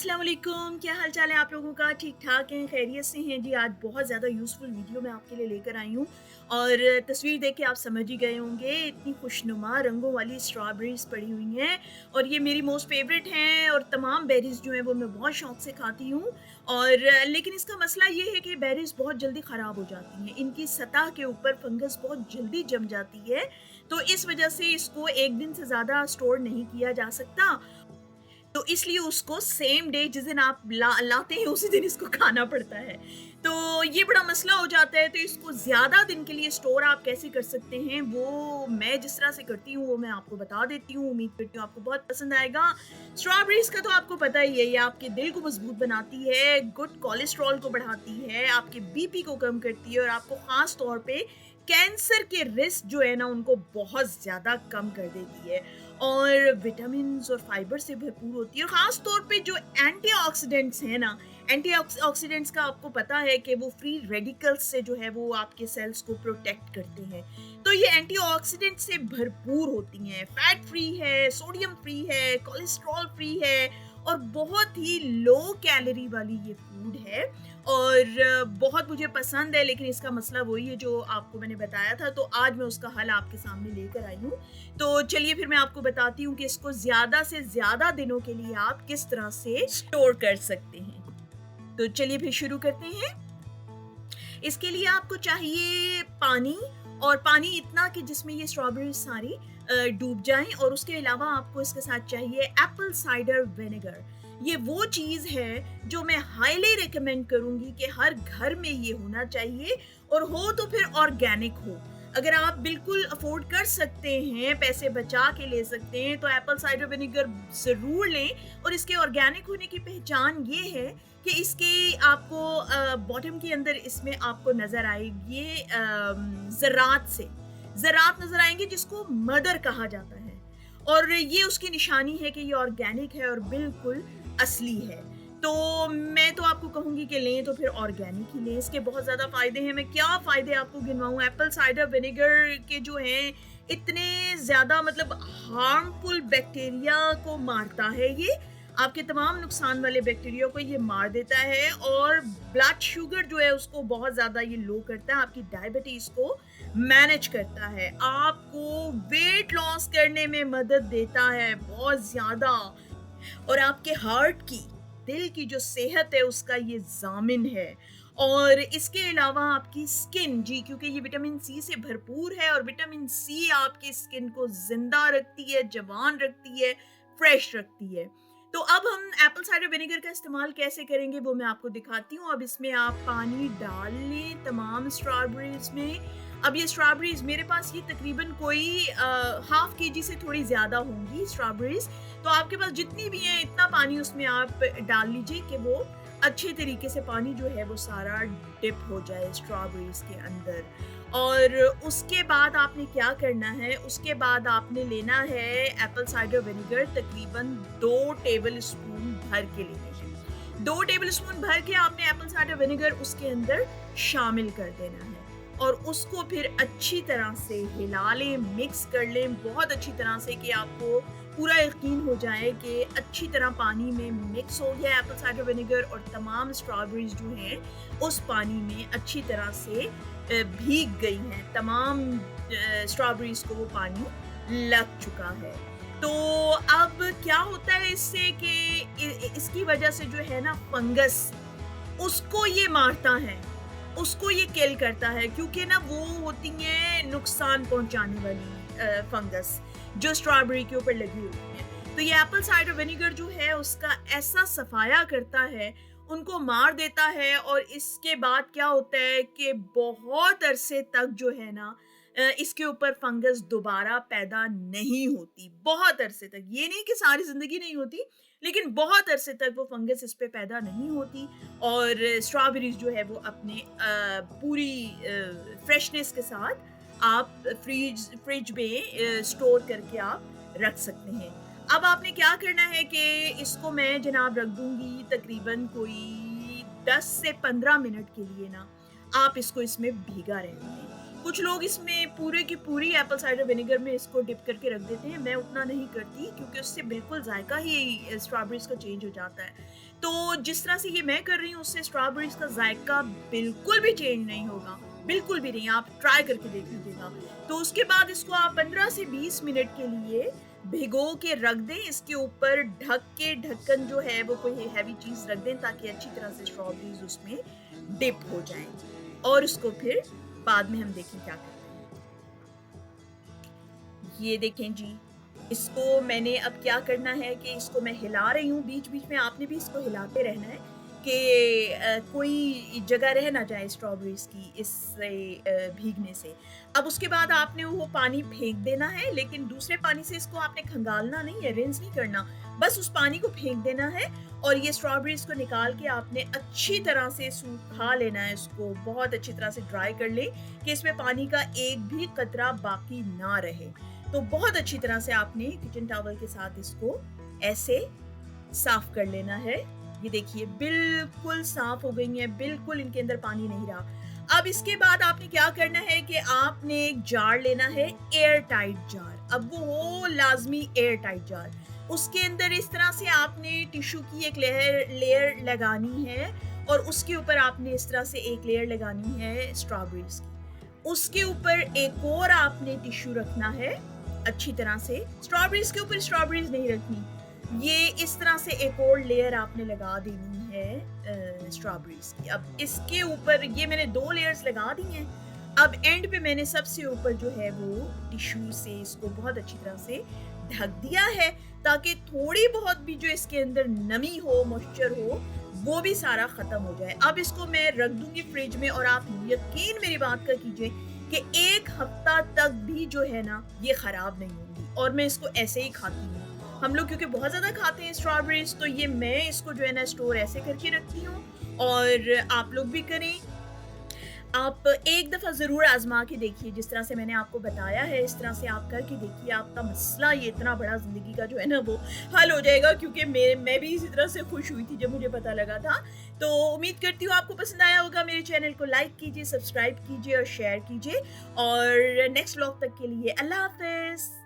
अस्सलाम वालेकुम, क्या हाल चाल है आप लोगों का? ठीक-ठाक हैं, खैरियत से हैं जी। आज बहुत ज़्यादा यूज़फुल वीडियो मैं आपके लिए लेकर आई हूँ और तस्वीर देख के आप समझ ही गए होंगे, इतनी खुशनुमा रंगों वाली स्ट्रॉबेरीज़ पड़ी हुई हैं और ये मेरी मोस्ट फ़ेवरेट हैं और तमाम बेरीज़ जो हैं वो मैं बहुत शौक से खाती हूँ और लेकिन इसका मसला ये है कि बेरीज़ बहुत जल्दी ख़राब हो जाती हैं। इनकी सतह के ऊपर फंगस बहुत जल्दी जम जाती है, तो इस वजह से इसको 1 दिन से ज़्यादा स्टोर नहीं किया जा सकता। तो इसलिए उसको सेम डे जिस दिन आप लाते हैं उसी दिन इसको खाना पड़ता है। तो ये बड़ा मसला हो जाता है, तो इसको ज़्यादा दिन के लिए स्टोर आप कैसे कर सकते हैं, वो मैं जिस तरह से करती हूँ वो मैं आपको बता देती हूँ। उम्मीद करती हूँ आपको बहुत पसंद आएगा। स्ट्रॉबेरीज़ का तो आपको पता ही है, ये आपके दिल को मज़बूत बनाती है, गुड कोलेस्ट्रॉल को बढ़ाती है, आपके बीपी को कम करती है और आपको ख़ास तौर पे कैंसर के रिस्क जो है ना उनको बहुत ज़्यादा कम कर देती है। और विटामिन्स और फाइबर से भरपूर होती है और ख़ास तौर पे जो एंटीऑक्सीडेंट्स हैं ना, एंटीऑक्सीडेंट्स का आपको पता है कि वो फ्री रेडिकल्स से जो है वो आपके सेल्स को प्रोटेक्ट करते हैं। तो ये एंटीऑक्सीडेंट से भरपूर होती हैं, फैट फ्री है, सोडियम फ्री है, कोलेस्ट्रॉल फ्री है और बहुत ही लो कैलोरी वाली ये फूड है और बहुत मुझे पसंद है, लेकिन इसका मसला वही है जो आपको मैंने बताया था, तो आज मैं उसका हल आपके सामने लेकर आई हूँ। तो चलिए फिर मैं आपको बताती हूँ कि इसको ज़्यादा से ज़्यादा दिनों के लिए आप किस तरह से स्टोर कर सकते हैं। तो चलिए फिर शुरू करते हैं। इसके लिए आपको चाहिए पानी और पानी इतना कि जिसमें ये स्ट्रॉबेरी सारी डूब जाएँ और उसके अलावा आपको इसके साथ चाहिए एप्पल साइडर विनेगर। ये वो चीज़ है जो मैं हाईली रिकमेंड करूँगी कि हर घर में ये होना चाहिए और हो तो फिर ऑर्गेनिक हो। अगर आप बिल्कुल अफ़ोर्ड कर सकते हैं, पैसे बचा के ले सकते हैं, तो एप्पल साइडर विनेगर ज़रूर लें और इसके ऑर्गेनिक होने की पहचान ये है कि इसके आपको बॉटम के अंदर इसमें आपको नज़र आएगी ये ज़रात नज़र आएँगे जिसको मदर कहा जाता है और ये उसकी निशानी है कि ये ऑर्गेनिक है और बिल्कुल असली है। तो मैं तो आपको कहूँगी कि लें तो फिर ऑर्गेनिक ही लें, इसके बहुत ज़्यादा फ़ायदे हैं। मैं क्या फ़ायदे आपको गिनवाऊँ? एप्पल साइडर विनेगर के जो हैं इतने ज़्यादा मतलब हार्मफुल बैक्टीरिया को मारता है ये, आपके तमाम नुकसान वाले बैक्टीरिया को ये मार देता है और ब्लड शुगर जो है उसको बहुत ज़्यादा ये लो करता है, आपकी डायबिटीज़ को मैनेज करता है, आपको वेट लॉस करने में मदद देता है बहुत ज़्यादा और आपके हार्ट की, दिल की जो सेहत है उसका ये ज़ामिन है। और इसके अलावा आपकी स्किन जी क्योंकि ये विटामिन सी से भरपूर है और विटामिन सी आपकी स्किन को ज़िंदा रखती है, जवान रखती है, फ्रेश रखती है। तो अब हम एप्पल साइडर विनेगर का इस्तेमाल कैसे करेंगे वो मैं आपको दिखाती हूँ। अब इसमें आप पानी डाल लें तमाम स्ट्रॉबेरीज़ में। अब ये स्ट्रॉबेरीज़ मेरे पास ये तकरीबन कोई हाफ़ केजी से थोड़ी ज़्यादा होंगी स्ट्रॉबेरीज़। तो आपके पास जितनी भी हैं इतना पानी उसमें आप डाल लीजिए कि वो अच्छे तरीके से पानी जो है वो सारा डिप हो जाए स्ट्रॉबेरीज़ के अंदर। और उसके बाद आपने क्या करना है, उसके बाद आपने लेना है एप्पल साइडर विनेगर तकरीबन 2 टेबल स्पून भर के लेने हैं। 2 टेबल स्पून भर के आपने एप्पल साइडर विनेगर उसके अंदर शामिल कर देना है और उसको फिर अच्छी तरह से हिला लें, मिक्स कर लें बहुत अच्छी तरह से कि आपको पूरा यकीन हो जाए कि अच्छी तरह पानी में मिक्स हो गया एप्पल साइडर विनेगर और तमाम स्ट्रॉबेरीज़ जो हैं उस पानी में अच्छी तरह से भीग गई हैं। तमाम स्ट्रॉबेरीज़ को वो पानी लग चुका है। तो अब क्या होता है इससे कि इसकी वजह से जो है ना फंगस उसको ये मारता है, उसको ये किल करता है क्योंकि ना वो होती हैं नुकसान पहुँचाने वाली फंगस जो स्ट्रॉबेरी के ऊपर लगी होती हैं। तो ये एप्पल साइडर विनेगर जो है उसका ऐसा सफाया करता है, उनको मार देता है और इसके बाद क्या होता है कि बहुत अरसे तक जो है ना इसके ऊपर फंगस दोबारा पैदा नहीं होती, बहुत अरसे तक। ये नहीं कि सारी ज़िंदगी नहीं होती, लेकिन बहुत अरसे तक वो फंगस इस पे पैदा नहीं होती और स्ट्रॉबेरीज़ जो है वो अपने पूरी फ्रेशनेस के साथ आप फ्रिज में स्टोर करके आप रख सकते हैं। अब आपने क्या करना है कि इसको मैं जनाब रख दूँगी तकरीबन कोई 10 से 15 मिनट के लिए ना, आप इसको इसमें भीगा रहने दें। कुछ लोग इसमें पूरे की पूरी एप्पल साइडर विनेगर में इसको डिप करके रख देते हैं, मैं उतना नहीं करती क्योंकि उससे बिल्कुल जायका ही स्ट्रॉबेरीज़ का चेंज हो जाता है। तो जिस तरह से ये मैं कर रही हूँ उससे स्ट्रॉबेरीज़ का जायका बिल्कुल भी चेंज नहीं होगा, बिल्कुल भी नहीं, आप ट्राई करके देख लीजिएगा। तो उसके बाद इसको आप 15 से 20 मिनट के लिए भिगो के रख दें, इसके ऊपर ढक के ढक्कन जो है वो कोई हैवी चीज़ रख दें ताकि अच्छी तरह से स्ट्रॉबेरीज़ उसमें डिप हो जाएँ और उसको फिर बाद में हम देखें क्या करते हैं। ये देखें जी, इसको मैंने अब क्या करना है कि इसको मैं हिला रही हूँ, बीच-बीच में आपने भी इसको हिलाते रहना है कि कोई जगह रह ना जाए स्ट्रॉबेरीज़ की इससे भीगने से। अब उसके बाद आपने वो पानी फेंक देना है, लेकिन दूसरे पानी से इसको आपने खंगालना नहीं है, रिंस नहीं करना, बस उस पानी को फेंक देना है और ये स्ट्रॉबेरीज़ को निकाल के आपने अच्छी तरह से सूखा लेना है, इसको बहुत अच्छी तरह से ड्राई कर लें कि इसमें पानी का एक भी कतरा बाकी ना रहे। तो बहुत अच्छी तरह से आपने किचन टॉवल के साथ इसको ऐसे साफ कर लेना है। ये देखिए बिल्कुल साफ हो गई हैं, बिल्कुल इनके अंदर पानी नहीं रहा। अब इसके बाद आपने क्या करना है कि आपने एक जार लेना है, एयर टाइट जार। अब वो हो लाज़मी एयर टाइट जार। उसके अंदर इस तरह से आपने टिश्यू की एक लेयर लगानी है और उसके ऊपर आपने इस तरह से एक लेयर लगानी है स्ट्रॉबेरीज़ की। उसके ऊपर एक और आपने टिश्यू रखना है अच्छी तरह से, स्ट्रॉबेरीज़ के ऊपर स्ट्रॉबेरीज़ नहीं रखनी। ये इस तरह से एक और लेयर आपने लगा देनी है स्ट्रॉबेरीज़ की। अब इसके ऊपर ये मैंने 2 लेयर्स लगा दी हैं। अब एंड पे मैंने सबसे ऊपर जो है वो टिश्यू से इसको बहुत अच्छी तरह से ढक दिया है ताकि थोड़ी बहुत भी जो इसके अंदर नमी हो, मॉइस्चर हो, वो भी सारा ख़त्म हो जाए। अब इसको मैं रख दूँगी फ्रिज में और आप यकीन मेरी बात का कीजिए कि 1 हफ्ता तक भी जो है ना ये ख़राब नहीं होंगी और मैं इसको ऐसे ही खाती हूँ। हम लोग क्योंकि बहुत ज़्यादा खाते हैं स्ट्रॉबेरीज़, तो ये मैं इसको जो है ना स्टोर ऐसे करके रखती हूँ और आप लोग भी करें। आप एक दफ़ा ज़रूर आज़मा के देखिए, जिस तरह से मैंने आपको बताया है इस तरह से आप करके देखिए, आपका मसला ये इतना बड़ा ज़िंदगी का जो है ना वो हल हो जाएगा क्योंकि मैं भी इसी तरह से खुश हुई थी जब मुझे पता लगा था। तो उम्मीद करती हूँ आपको पसंद आया होगा। मेरे चैनल को लाइक कीजिए, सब्सक्राइब कीजिए और शेयर कीजिए और नेक्स्ट व्लॉग तक के लिए अल्लाह हाफ़िज़।